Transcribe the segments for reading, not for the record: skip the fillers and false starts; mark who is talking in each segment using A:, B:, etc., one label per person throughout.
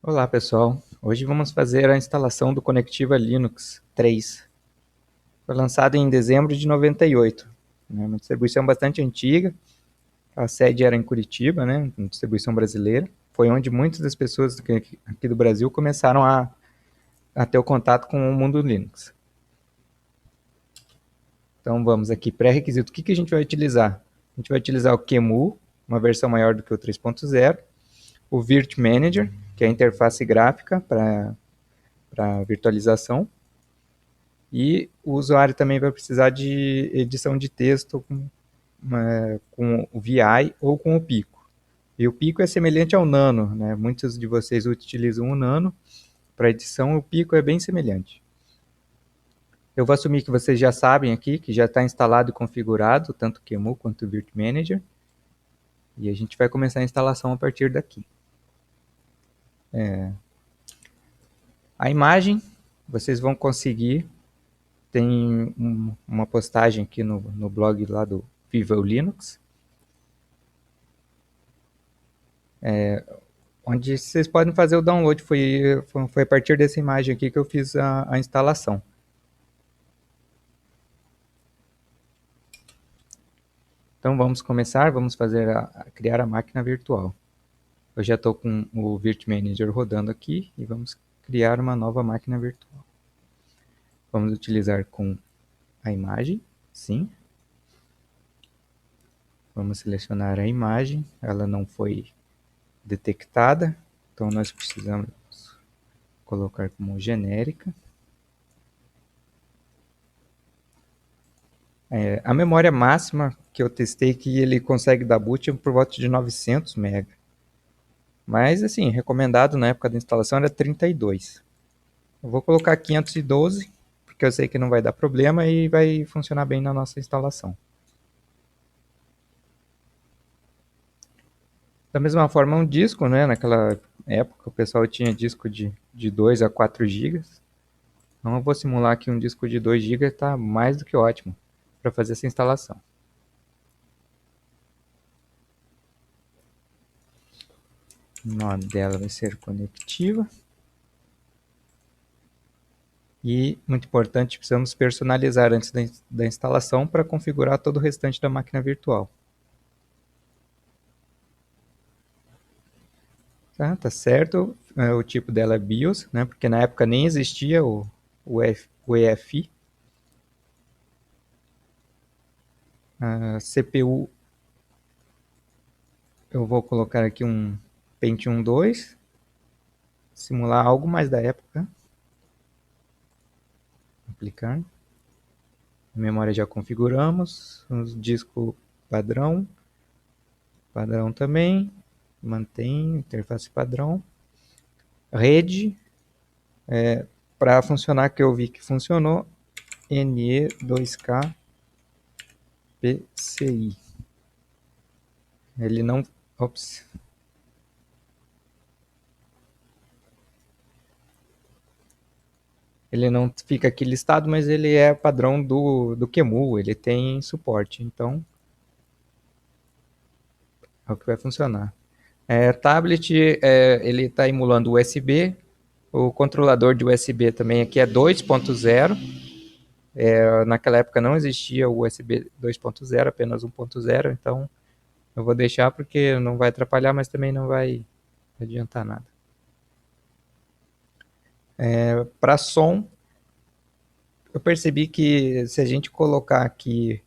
A: Olá pessoal, hoje vamos fazer a instalação do Conectiva Linux 3. Foi lançado em dezembro de 98, uma distribuição bastante antiga, a sede era em Curitiba, uma distribuição brasileira. Foi onde muitas das pessoas aqui do Brasil começaram a ter o contato com o mundo Linux. Então vamos aqui, pré-requisito, o que a gente vai utilizar? A gente vai utilizar o QEMU, uma versão maior do que o 3.0, o Virt Manager, que é a interface gráfica para virtualização, e o usuário também vai precisar de edição de texto com o VI ou com o Pico. E o Pico é semelhante ao Nano, né? Muitos de vocês utilizam o Nano para edição, o Pico é bem semelhante. Eu vou assumir que vocês já sabem aqui, que já está instalado e configurado, tanto o QEMU quanto o Virt Manager. E a gente vai começar a instalação a partir daqui. A imagem, vocês vão conseguir, tem uma postagem aqui no blog lá do Viva o Linux, onde vocês podem fazer o download. Foi a partir dessa imagem aqui que eu fiz a instalação. Então vamos começar, vamos criar a máquina virtual. Eu já estou com o Virt Manager rodando aqui e vamos criar uma nova máquina virtual. Vamos utilizar com a imagem, sim. Vamos selecionar a imagem, ela não foi detectada, então nós precisamos colocar como genérica. A memória máxima que eu testei que ele consegue dar boot é por volta de 900 MB. Mas, assim, recomendado na época da instalação era 32. Eu vou colocar 512, porque eu sei que não vai dar problema e vai funcionar bem na nossa instalação. Da mesma forma, um disco, né? Naquela época o pessoal tinha disco de 2 a 4 GB. Então eu vou simular aqui um disco de 2 GB, está mais do que ótimo para fazer essa instalação. O nome dela vai ser Conectiva. E, muito importante, precisamos personalizar antes da instalação para configurar todo o restante da máquina virtual. Tá certo, o tipo dela é BIOS, né, porque na época nem existia o EFI. A CPU, eu vou colocar aqui um Pentium 2, simular algo mais da época. Aplicar. A memória já configuramos, o disco padrão também, mantém interface padrão. Rede, para funcionar, que eu vi que funcionou, NE2K PCI. Ele não... Ops. Ele não fica aqui listado, mas ele é padrão do QEMU, ele tem suporte, então é o que vai funcionar. Tablet, ele está emulando USB, o controlador de USB também aqui é 2.0. Naquela época não existia o USB 2.0, apenas 1.0, então eu vou deixar porque não vai atrapalhar, mas também não vai adiantar nada. Para som, eu percebi que se a gente colocar aqui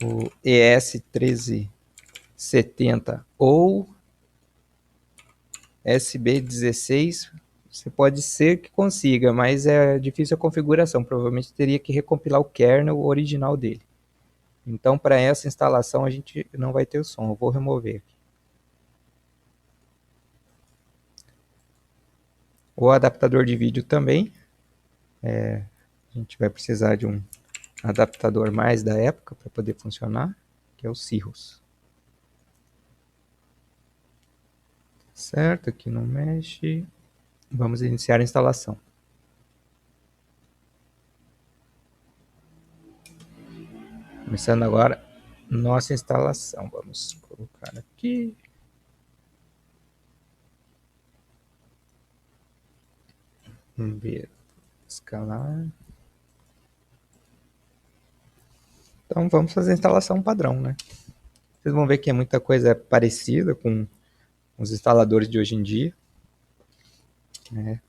A: o ES1370 ou SB16, você pode ser que consiga, mas é difícil a configuração. Provavelmente teria que recompilar o kernel original dele. Então, para essa instalação, a gente não vai ter o som. Eu vou remover aqui. O adaptador de vídeo também. A gente vai precisar de um adaptador mais da época para poder funcionar, que é o Cirrus. Certo, aqui não mexe. Vamos iniciar a instalação. Começando agora nossa instalação. Vamos colocar aqui. Vamos ver. Escalar. Então vamos fazer a instalação padrão, né? Vocês vão ver que é muita coisa parecida com os instaladores de hoje em dia, né?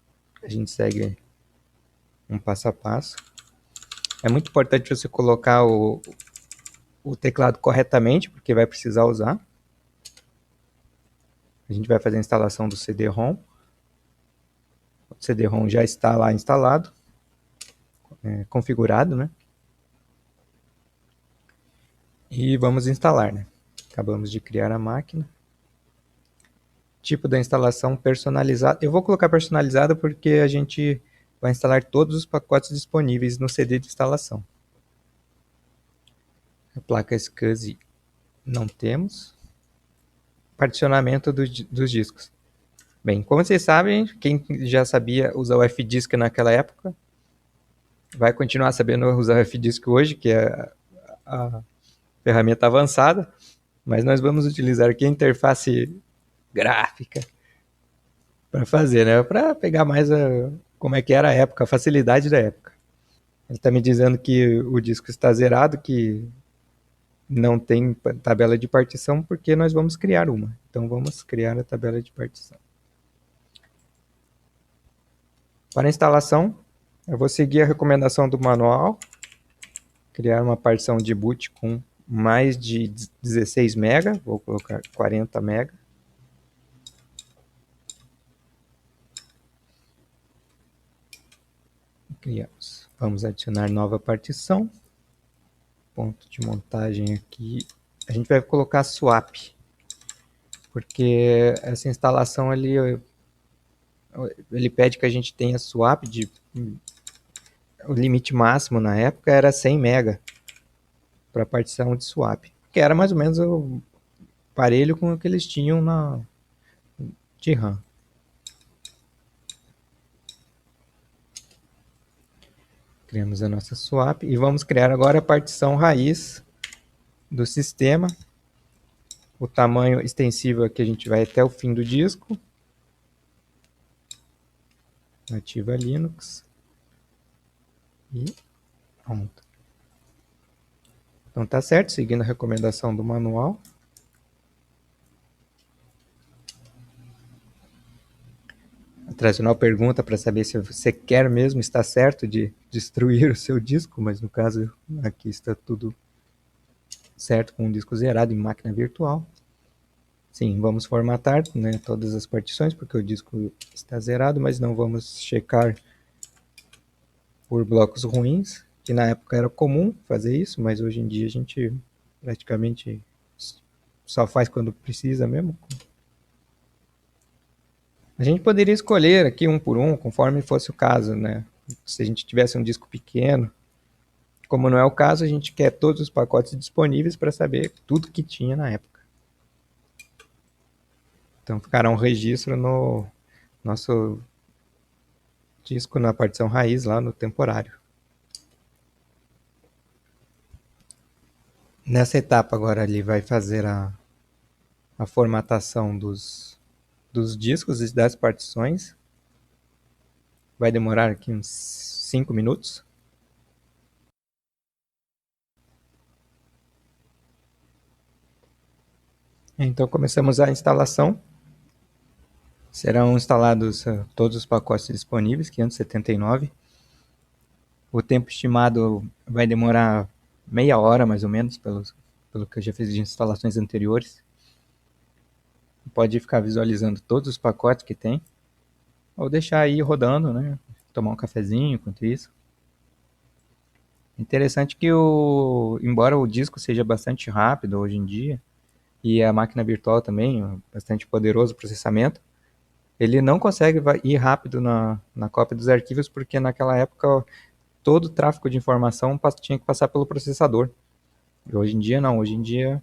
A: A gente segue um passo a passo. É muito importante você colocar o teclado corretamente, porque vai precisar usar. A gente vai fazer a instalação do CD-ROM. O CD-ROM já está lá instalado, configurado, né? E vamos instalar, né? Acabamos de criar a máquina. Tipo da instalação personalizada. Eu vou colocar personalizada porque a gente vai instalar todos os pacotes disponíveis no CD de instalação. A placa SCSI não temos. Particionamento dos discos. Bem, como vocês sabem, quem já sabia usar o F-Disk naquela época, vai continuar sabendo usar o F-Disk hoje, que é a ferramenta avançada, mas nós vamos utilizar aqui a interface gráfica para fazer, né? Para pegar mais como é que era a época, a facilidade da época. Ele está me dizendo que o disco está zerado, que não tem tabela de partição, porque nós vamos criar uma. Então vamos criar a tabela de partição. Para a instalação, eu vou seguir a recomendação do manual, criar uma partição de boot com mais de 16 MB, vou colocar 40 MB. Criamos. Vamos adicionar nova partição. Ponto de montagem aqui. A gente vai colocar swap, porque essa instalação ele pede que a gente tenha swap de o limite máximo na época era 100 MB para partição de swap, que era mais ou menos o parelho com o que eles tinham de RAM. Criamos a nossa swap e vamos criar agora a partição raiz do sistema. O tamanho extensível aqui a gente vai até o fim do disco. Ativa Linux. E pronto. Então tá certo, seguindo a recomendação do manual. A tradicional pergunta para saber se você quer mesmo estar certo de destruir o seu disco, mas no caso aqui está tudo certo com o disco zerado em máquina virtual. Sim, vamos formatar, né, todas as partições porque o disco está zerado, mas não vamos checar por blocos ruins, que na época era comum fazer isso, mas hoje em dia a gente praticamente só faz quando precisa mesmo. A gente poderia escolher aqui um por um, conforme fosse o caso, né? Se a gente tivesse um disco pequeno, como não é o caso, a gente quer todos os pacotes disponíveis para saber tudo que tinha na época. Então ficará um registro no nosso disco na partição raiz lá no temporário. Nessa etapa agora ele vai fazer a formatação dos discos e das partições. Vai demorar aqui uns 5 minutos. Então começamos a instalação. Serão instalados todos os pacotes disponíveis, 579. O tempo estimado vai demorar meia hora, mais ou menos, pelo que eu já fiz de instalações anteriores. Pode ficar visualizando todos os pacotes que tem, ou deixar aí rodando, né? Tomar um cafezinho enquanto isso. Interessante que embora o disco seja bastante rápido hoje em dia, e a máquina virtual também, bastante poderoso processamento, ele não consegue ir rápido na cópia dos arquivos, porque naquela época todo o tráfego de informação tinha que passar pelo processador. E hoje em dia não, hoje em dia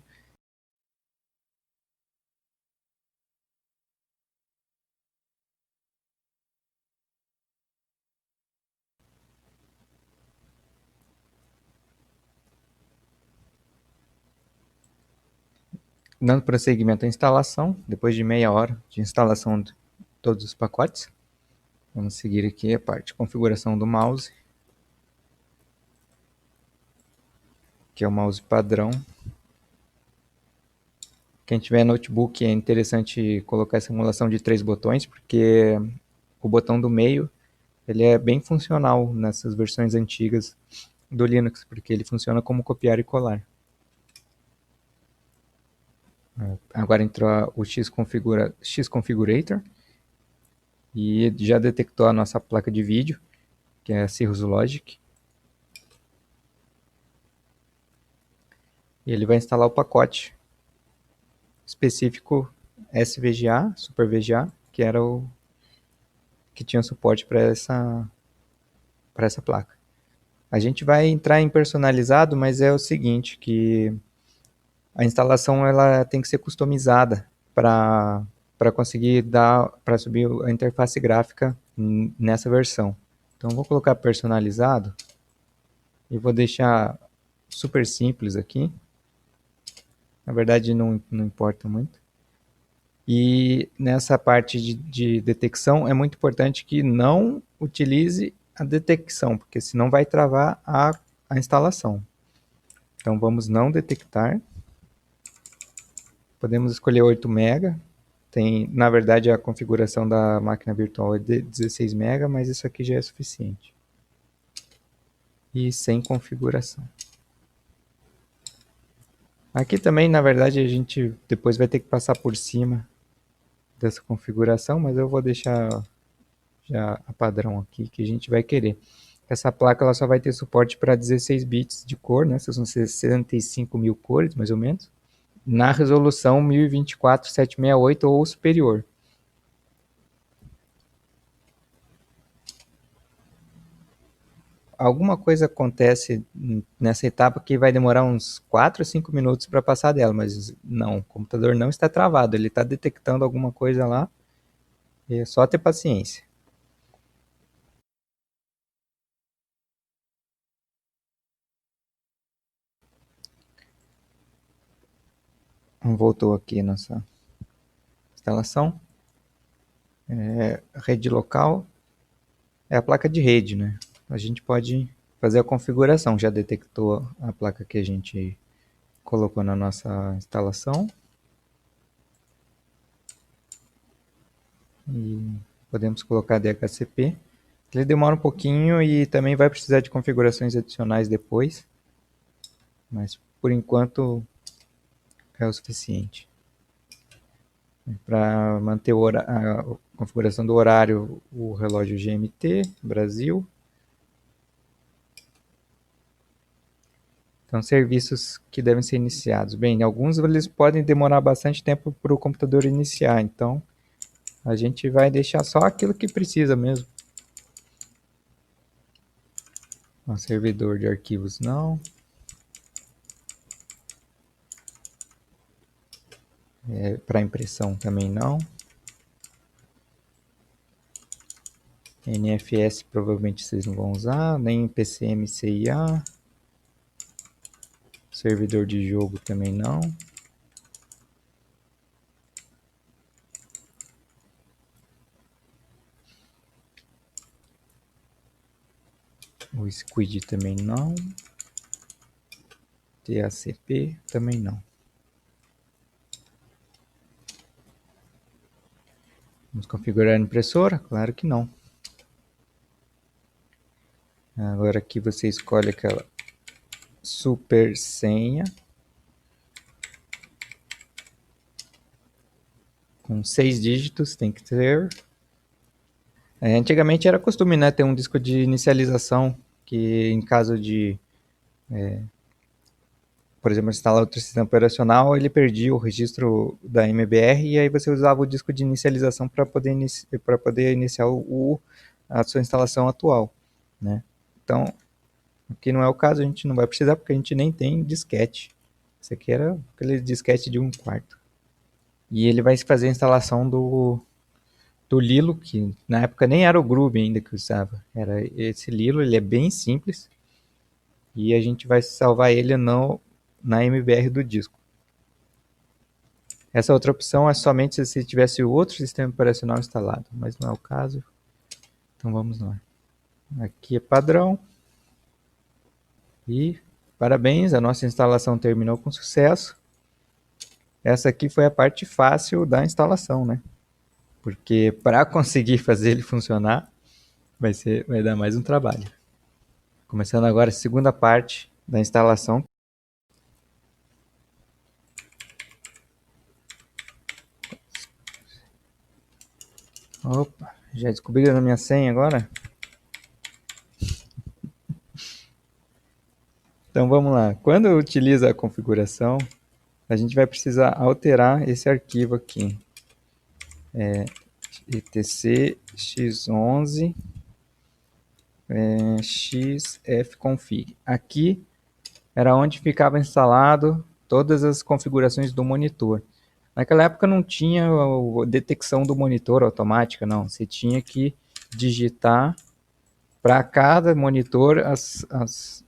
A: dando prosseguimento à instalação, depois de meia hora de instalação de todos os pacotes. Vamos seguir aqui a parte de configuração do mouse, que é o mouse padrão. Quem tiver notebook é interessante colocar essa emulação de 3 botões, porque o botão do meio ele é bem funcional nessas versões antigas do Linux, porque ele funciona como copiar e colar. Agora entrou o Xconfigurator e já detectou a nossa placa de vídeo, que é a Cirrus Logic. E ele vai instalar o pacote específico SVGA, Super VGA, que era o que tinha suporte para essa placa. A gente vai entrar em personalizado, mas é o seguinte, que a instalação ela tem que ser customizada para conseguir dar para subir a interface gráfica nessa versão. Então vou colocar personalizado e vou deixar super simples aqui. Na verdade não importa muito. E nessa parte de detecção é muito importante que não utilize a detecção, porque senão vai travar a instalação. Então vamos não detectar. Podemos escolher 8 MB. Tem, na verdade, a configuração da máquina virtual é de 16 MB, mas isso aqui já é suficiente. E sem configuração. Aqui também, na verdade, a gente depois vai ter que passar por cima dessa configuração, mas eu vou deixar já a padrão aqui que a gente vai querer. Essa placa ela só vai ter suporte para 16 bits de cor, né? São 65 mil cores, mais ou menos, na resolução 1024-768 ou superior. Alguma coisa acontece nessa etapa que vai demorar uns 4 ou 5 minutos para passar dela, mas não, o computador não está travado, ele está detectando alguma coisa lá, e é só ter paciência. Voltou aqui nossa instalação. Rede local é a placa de rede, né? A gente pode fazer a configuração, já detectou a placa que a gente colocou na nossa instalação. E podemos colocar DHCP. Ele demora um pouquinho e também vai precisar de configurações adicionais depois, mas por enquanto é o suficiente. Para manter a configuração do horário, o relógio GMT, Brasil. Então, serviços que devem ser iniciados. Bem, alguns eles podem demorar bastante tempo para o computador iniciar, então a gente vai deixar só aquilo que precisa mesmo. O servidor de arquivos não. Para impressão também não. NFS provavelmente vocês não vão usar, nem PCM CIA. Servidor de jogo também não. O Squid também não. TACP também não. Vamos configurar a impressora? Claro que não. Agora aqui você escolhe aquela super senha com 6 dígitos, tem que ter. Antigamente era costume, né, ter um disco de inicialização que em caso de, por exemplo, instalar outro sistema operacional, ele perdia o registro da MBR e aí você usava o disco de inicialização para poder, iniciar a sua instalação atual, né? Então, aqui não é o caso, a gente não vai precisar porque a gente nem tem disquete. Esse aqui era aquele disquete de 1/4. E ele vai fazer a instalação do Lilo, que na época nem era o Groove ainda que usava. Era esse Lilo, ele é bem simples. E a gente vai salvar ele na MBR do disco. Essa outra opção é somente se tivesse outro sistema operacional instalado, mas não é o caso. Então vamos lá. Aqui é padrão. E parabéns, a nossa instalação terminou com sucesso. Essa aqui foi a parte fácil da instalação, né? Porque para conseguir fazer ele funcionar, vai dar mais um trabalho. Começando agora a segunda parte da instalação. Opa, já descobriram a minha senha agora? Então vamos lá. Quando eu utilizo a configuração, a gente vai precisar alterar esse arquivo aqui. etc x11 xfconfig. Aqui era onde ficava instalado todas as configurações do monitor. Naquela época não tinha a detecção do monitor automática, não. Você tinha que digitar para cada monitor as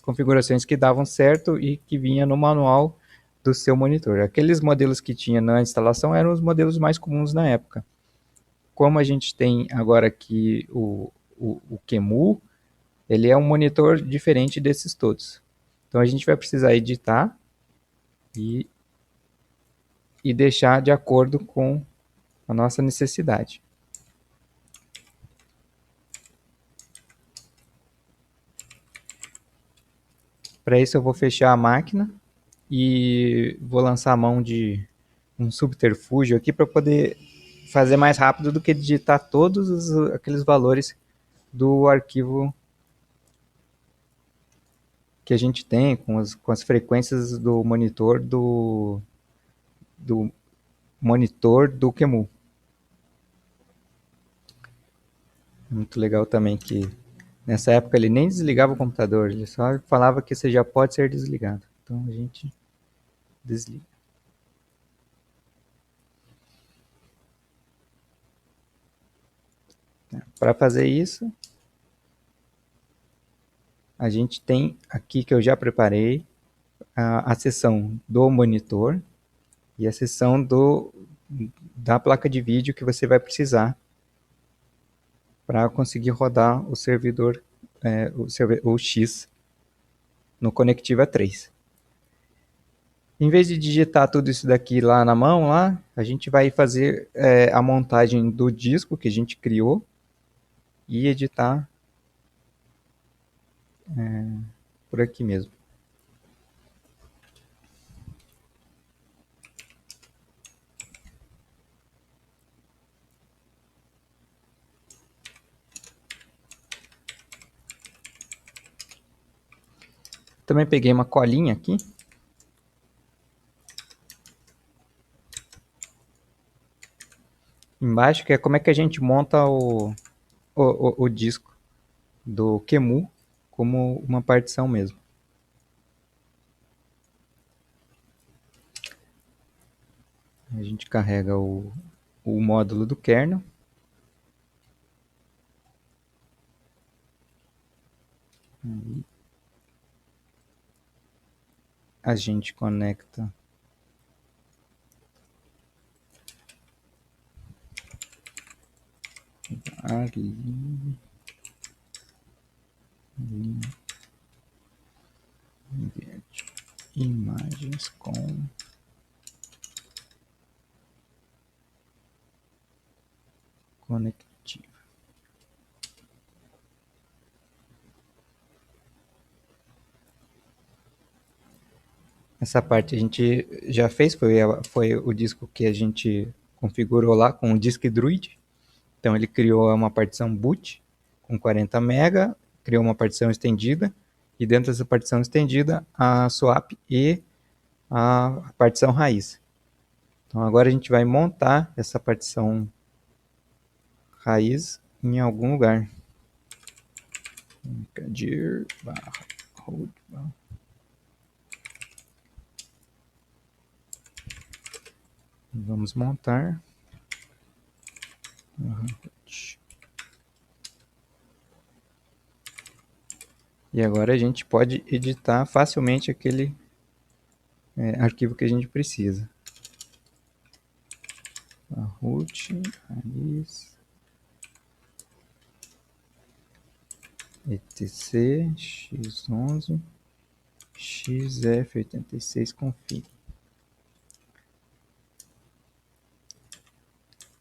A: configurações que davam certo e que vinha no manual do seu monitor. Aqueles modelos que tinha na instalação eram os modelos mais comuns na época. Como a gente tem agora aqui o QEMU, ele é um monitor diferente desses todos. Então a gente vai precisar editar e deixar de acordo com a nossa necessidade. Para isso eu vou fechar a máquina e vou lançar a mão de um subterfúgio aqui para poder fazer mais rápido do que digitar todos aqueles valores do arquivo que a gente tem com as frequências do monitor do QEMU. Muito legal também que nessa época ele nem desligava o computador, ele só falava que você já pode ser desligado. Então a gente desliga. Para fazer isso, a gente tem aqui que eu já preparei a seção do monitor e a seção da placa de vídeo que você vai precisar para conseguir rodar o servidor, o X no Conectiva 3. Em vez de digitar tudo isso daqui lá na mão, a gente vai fazer a montagem do disco que a gente criou e editar por aqui mesmo. Também peguei uma colinha aqui. Embaixo, que é como é que a gente monta o disco do QEMU como uma partição mesmo. A gente carrega o módulo do kernel. Aí a gente conecta ali, imagens com conectiva. Essa parte a gente já fez, foi o disco que a gente configurou lá com o Disk Druid. Então ele criou uma partição boot com 40 MB, criou uma partição estendida, e dentro dessa partição estendida a swap e a partição raiz. Então agora a gente vai montar essa partição raiz em algum lugar. Dir barra root barra. Vamos montar. E agora a gente pode editar facilmente aquele arquivo que a gente precisa. A root, raiz. etc x11 xf86 config.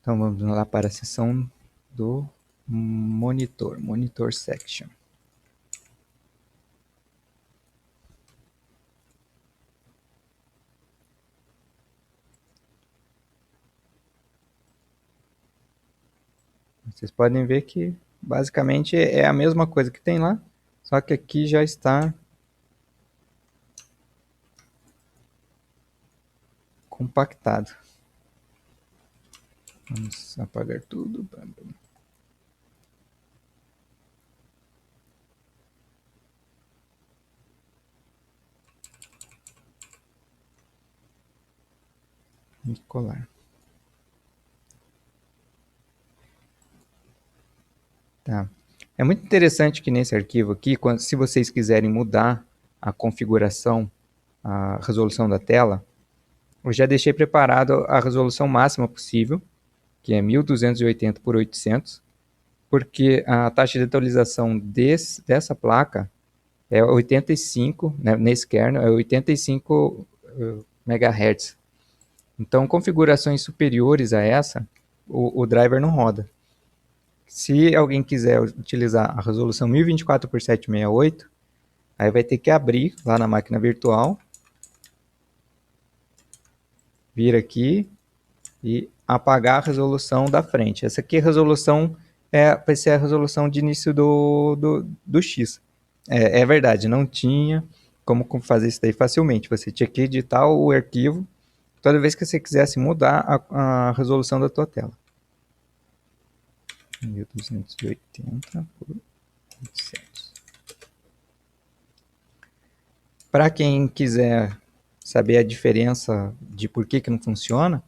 A: Então vamos lá para a seção do monitor section. Vocês podem ver que basicamente é a mesma coisa que tem lá, só que aqui já está compactado. Vamos apagar tudo. E colar. Tá. É muito interessante que nesse arquivo aqui, se vocês quiserem mudar a configuração, a resolução da tela, eu já deixei preparado a resolução máxima possível, que é 1280 por 800, porque a taxa de atualização dessa placa é 85, né, nesse kernel, é 85 MHz. Então, configurações superiores a essa, o driver não roda. Se alguém quiser utilizar a resolução 1024 por 768, aí vai ter que abrir lá na máquina virtual, vir aqui e apagar a resolução da frente. Essa aqui é a resolução, vai ser a resolução de início do X. É verdade, não tinha como fazer isso daí facilmente. Você tinha que editar o arquivo toda vez que você quisesse mudar a resolução da tua tela. 1280 por 800. Para quem quiser saber a diferença de por que não funciona,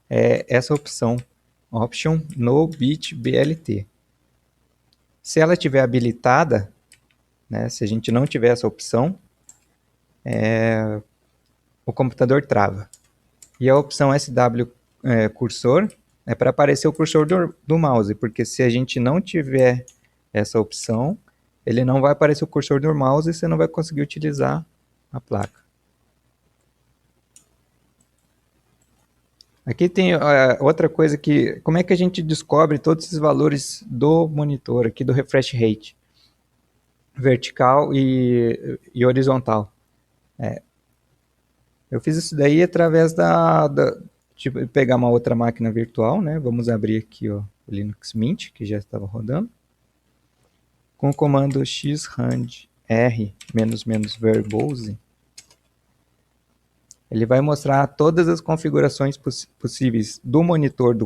A: é essa opção, Option No Bit BLT. Se ela estiver habilitada, né, se a gente não tiver essa opção, o computador trava. E a opção SW cursor é para aparecer o cursor do mouse, porque se a gente não tiver essa opção, ele não vai aparecer o cursor do mouse e você não vai conseguir utilizar a placa. Aqui tem outra coisa que, como é que a gente descobre todos esses valores do monitor, aqui do refresh rate, vertical e horizontal. Eu fiz isso daí através de pegar uma outra máquina virtual, né? Vamos abrir aqui ó, o Linux Mint, que já estava rodando, com o comando xrand r -verbose, ele vai mostrar todas as configurações possíveis do monitor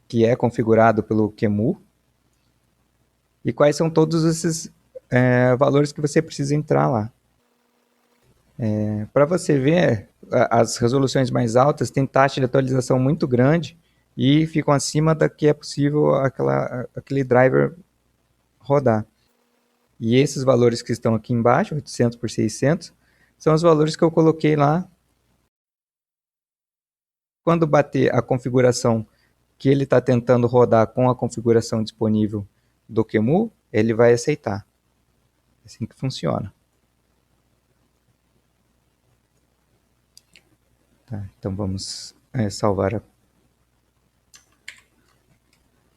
A: que é configurado pelo QEMU e quais são todos esses valores que você precisa entrar lá. Para você ver, as resoluções mais altas têm taxa de atualização muito grande e ficam acima da que é possível aquele driver rodar. E esses valores que estão aqui embaixo, 800 por 600, são os valores que eu coloquei lá. Quando bater a configuração que ele está tentando rodar com a configuração disponível do QEMU, ele vai aceitar. É assim que funciona. Tá, então vamos salvar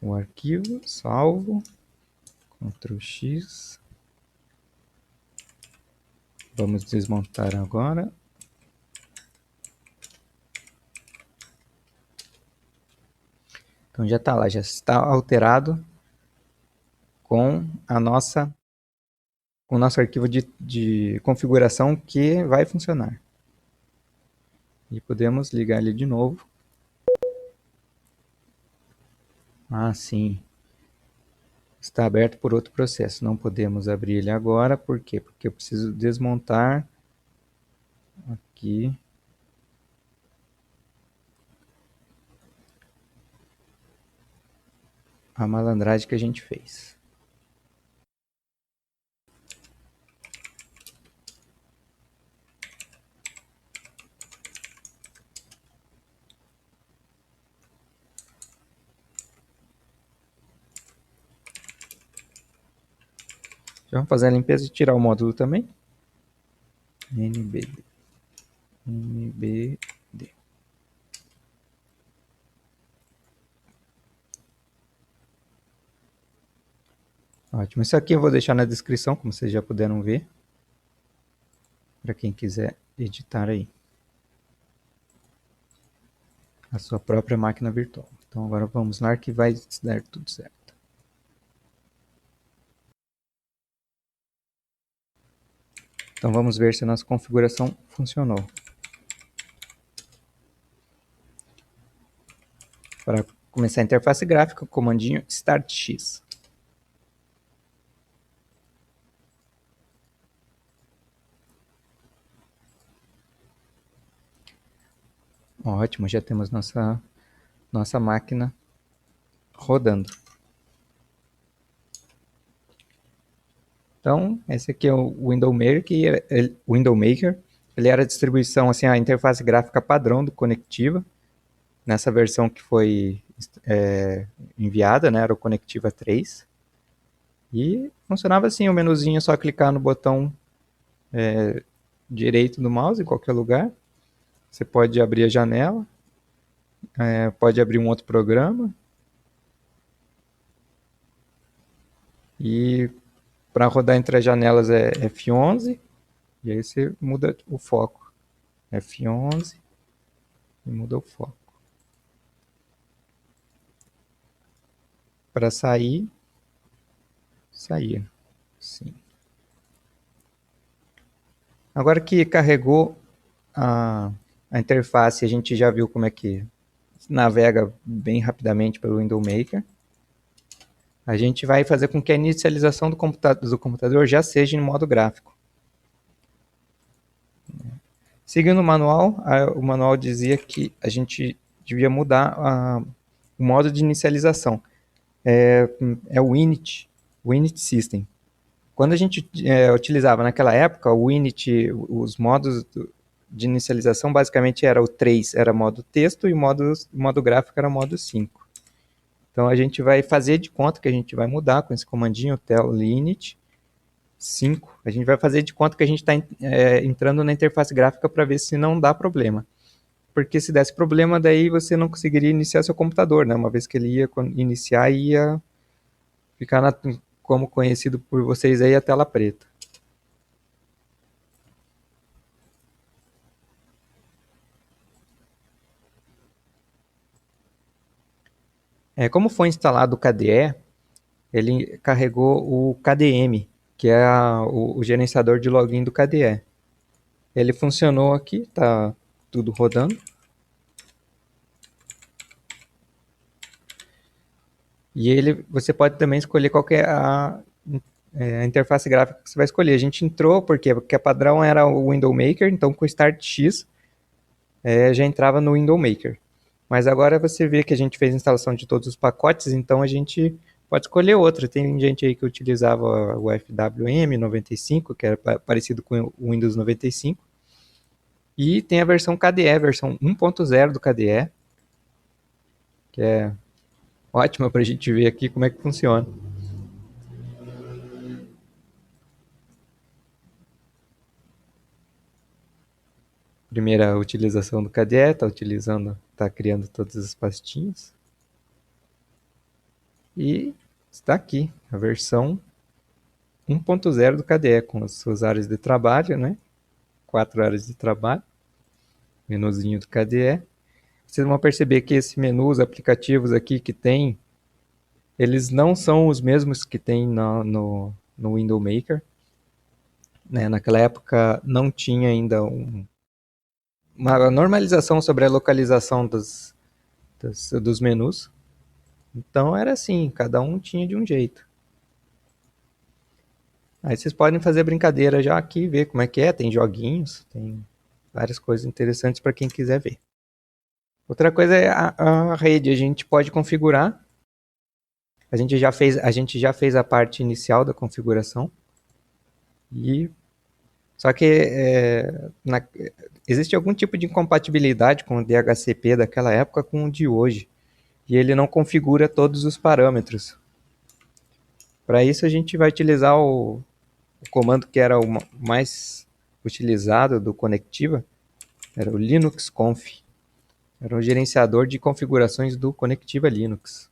A: o arquivo, salvo, Ctrl X. Vamos desmontar agora. Então já está lá, já está alterado com com o nosso arquivo de configuração que vai funcionar. E podemos ligar ele de novo. Ah, sim. Está aberto por outro processo. Não podemos abrir ele agora. Por quê? Porque eu preciso desmontar aqui a malandragem que a gente fez. Já vamos fazer a limpeza e tirar o módulo também. NBD. NBD. Ótimo. Isso aqui eu vou deixar na descrição, como vocês já puderam ver, para quem quiser editar aí a sua própria máquina virtual. Então agora vamos lá que vai dar tudo certo. Então vamos ver se a nossa configuração funcionou. Para começar a interface gráfica, o comandinho Start X. Ótimo, já temos nossa máquina rodando. Então, esse aqui é o Window Maker, ele era a distribuição, assim, a interface gráfica padrão do Conectiva, nessa versão que foi enviada, né, era o Conectiva 3, e funcionava assim, o menuzinho é só clicar no botão direito do mouse, em qualquer lugar, você pode abrir a janela, pode abrir um outro programa, e para rodar entre as janelas é F11, e aí você muda o foco. F11 e muda o foco. Para sair. Sim. Agora que carregou a interface, a gente já viu como é que navega bem rapidamente pelo Window Maker. A gente vai fazer com que a inicialização do computador já seja em modo gráfico. Seguindo o manual dizia que a gente devia mudar o modo de inicialização. É o init system. Quando a gente utilizava naquela época, o init, os modos de inicialização basicamente era o 3, era modo texto, e o modo gráfico era modo 5. Então a gente vai fazer de conta que a gente vai mudar com esse comandinho tel-init 5. A gente vai fazer de conta que a gente está entrando na interface gráfica para ver se não dá problema. Porque se desse problema, daí você não conseguiria iniciar seu computador, né? Uma vez que ele ia iniciar, ia ficar como conhecido por vocês aí, a tela preta. Como foi instalado o KDE, ele carregou o KDM, que é o gerenciador de login do KDE. Ele funcionou aqui, está tudo rodando. E você pode também escolher qual que é a interface gráfica que você vai escolher. A gente entrou porque a padrão era o Window Maker, então com o Start X já entrava no Window Maker. Mas agora você vê que a gente fez a instalação de todos os pacotes, então a gente pode escolher outro. Tem gente aí que utilizava o FWM 95, que era parecido com o Windows 95. E tem a versão KDE, versão 1.0 do KDE, que é ótima para a gente ver aqui como é que funciona. Primeira utilização do KDE, está criando todas as pastinhas. E está aqui a versão 1.0 do KDE, com as suas áreas de trabalho, né? 4 áreas de trabalho, menuzinho do KDE. Vocês vão perceber que esse menu, os aplicativos aqui que tem, eles não são os mesmos que tem no Window Maker. Né? Naquela época não tinha ainda uma normalização sobre a localização dos menus. Então era assim, cada um tinha de um jeito. Aí vocês podem fazer brincadeira já aqui, ver como é que é, tem joguinhos, tem várias coisas interessantes para quem quiser ver. Outra coisa é a rede, a gente pode configurar. A gente já fez a parte inicial da configuração. Só que existe algum tipo de incompatibilidade com o DHCP daquela época com o de hoje. E ele não configura todos os parâmetros. Para isso a gente vai utilizar o comando que era o mais utilizado do Conectiva era o Linux Conf. Era um gerenciador de configurações do Conectiva Linux.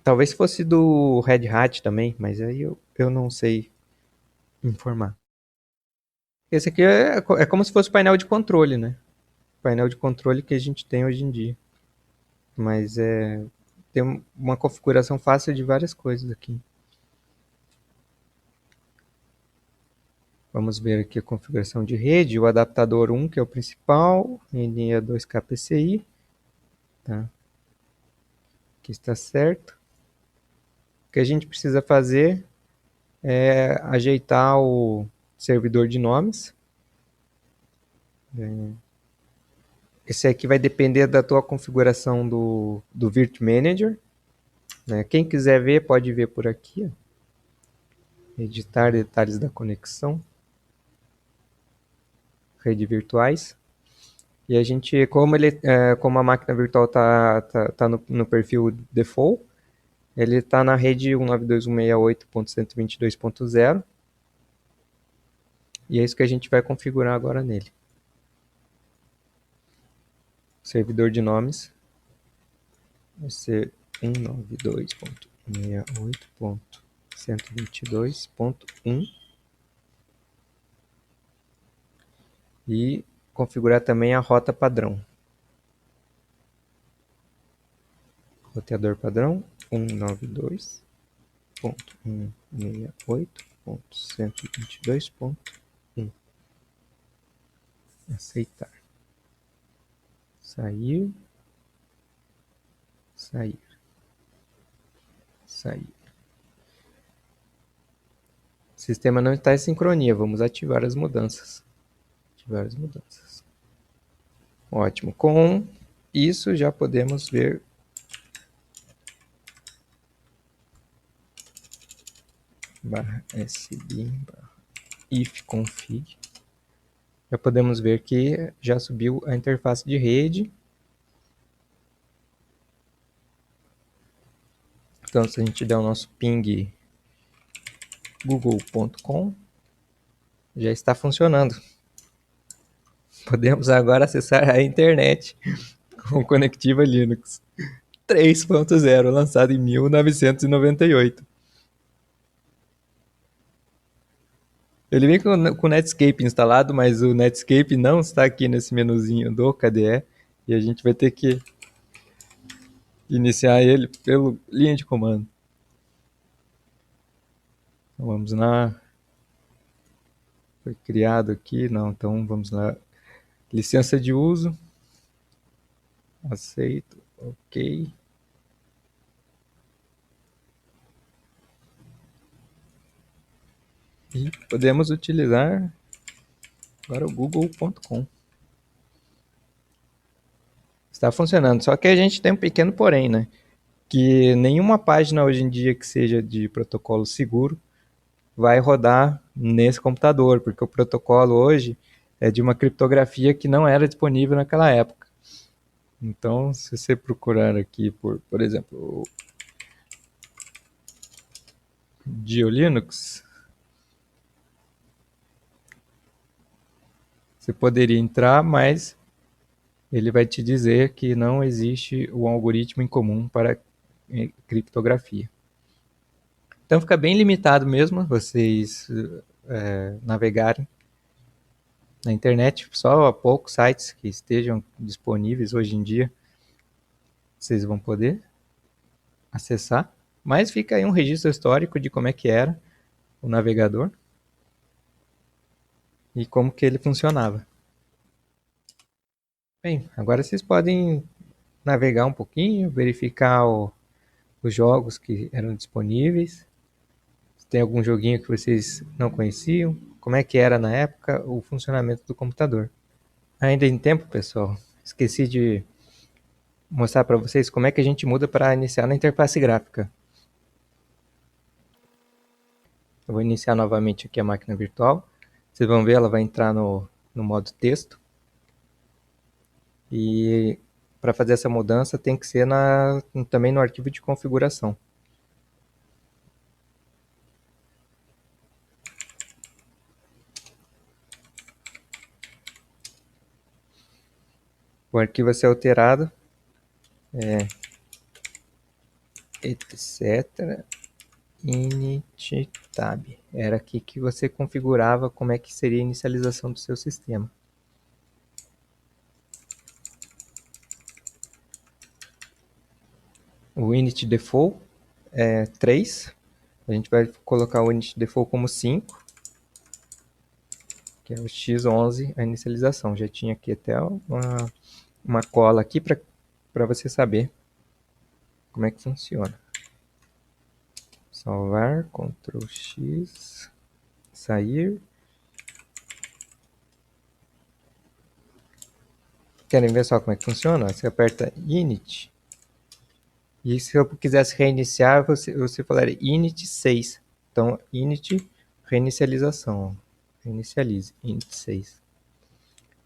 A: Talvez fosse do Red Hat também, mas aí eu não sei informar. Esse aqui é como se fosse painel de controle, né? Painel de controle que a gente tem hoje em dia. Mas tem uma configuração fácil de várias coisas aqui. Vamos ver aqui a configuração de rede, o adaptador 1, que é o principal, NE2K-PCI, tá? Aqui está certo. O que a gente precisa fazer é ajeitar o servidor de nomes. Esse aqui vai depender da tua configuração do Virt Manager, né? Quem quiser ver, pode ver por aqui. Editar detalhes da conexão. Rede virtuais. E a gente, como a máquina virtual tá no perfil default, ele está na rede 192.168.122.0. E é isso que a gente vai configurar agora nele. Servidor de nomes vai ser 192.168.122.1. E configurar também a rota padrão. Roteador padrão 192.168.122.1. Aceitar. Sair. Sair. Sair. O sistema não está em sincronia. Vamos ativar as mudanças. Ativar as mudanças. Ótimo. Com isso já podemos ver /sbin/ifconfig. Já podemos ver que já subiu a interface de rede. Então, se a gente der o nosso ping google.com, já está funcionando. Podemos agora acessar a internet com o Conectiva Linux 3.0, lançado em 1998. Ele vem com o Netscape instalado, mas o Netscape não está aqui nesse menuzinho do KDE. E a gente vai ter que iniciar ele pelo linha de comando. Então vamos lá. Foi criado aqui, não, então vamos lá. Licença de uso. Aceito, ok. E podemos utilizar agora o google.com. Está funcionando, só que a gente tem um pequeno porém, né? Que nenhuma página hoje em dia que seja de protocolo seguro vai rodar nesse computador, porque o protocolo hoje é de uma criptografia que não era disponível naquela época. Então, se você procurar aqui por exemplo, GeoLinux, você poderia entrar, mas ele vai te dizer que não existe um algoritmo em comum para criptografia. Então fica bem limitado mesmo vocês navegarem na internet. Só poucos sites que estejam disponíveis hoje em dia vocês vão poder acessar. Mas fica aí um registro histórico de como é que era o navegador e como que ele funcionava. Bem, agora vocês podem navegar um pouquinho, verificar os jogos que eram disponíveis. Se tem algum joguinho que vocês não conheciam, como é que era na época o funcionamento do computador. Ainda em tempo, pessoal, esqueci de mostrar para vocês como é que a gente muda para iniciar na interface gráfica. Eu vou iniciar novamente aqui a máquina virtual. Vocês vão ver, ela vai entrar no modo texto. E para fazer essa mudança tem que ser também no arquivo de configuração. O arquivo a ser alterado é etc init tab. Era aqui que você configurava como é que seria a inicialização do seu sistema. O init default é 3. A gente vai colocar o init default como 5, que é o x11, a inicialização. Já tinha aqui até uma cola aqui para você saber como é que funciona. Salvar, Ctrl X, sair. Querem ver só como é que funciona? Você aperta init. E se eu quisesse reiniciar, você falaria init 6. Então, init reinicialização. Reinicialize, init 6.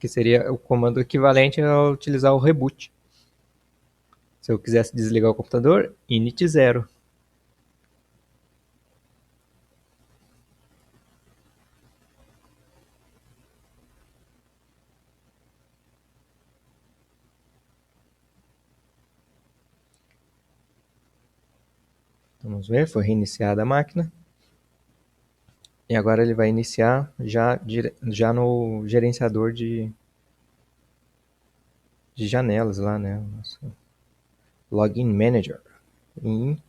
A: Que seria o comando equivalente a utilizar o reboot. Se eu quisesse desligar o computador, init 0. Vamos ver, foi reiniciada a máquina. E agora ele vai iniciar já no gerenciador de janelas lá, né? Nosso Login Manager. Em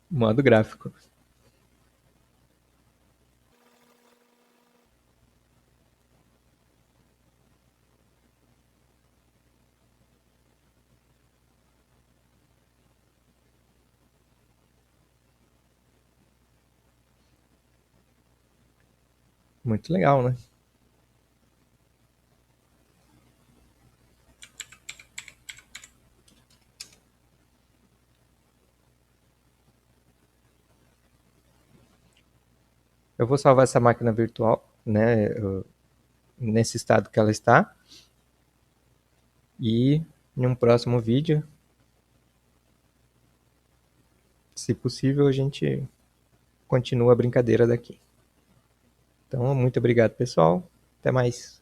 A: modo gráfico. Muito legal, né? Eu vou salvar essa máquina virtual, né? Nesse estado que ela está. E em um próximo vídeo, se possível, a gente continua a brincadeira daqui. Então, muito obrigado, pessoal. Até mais.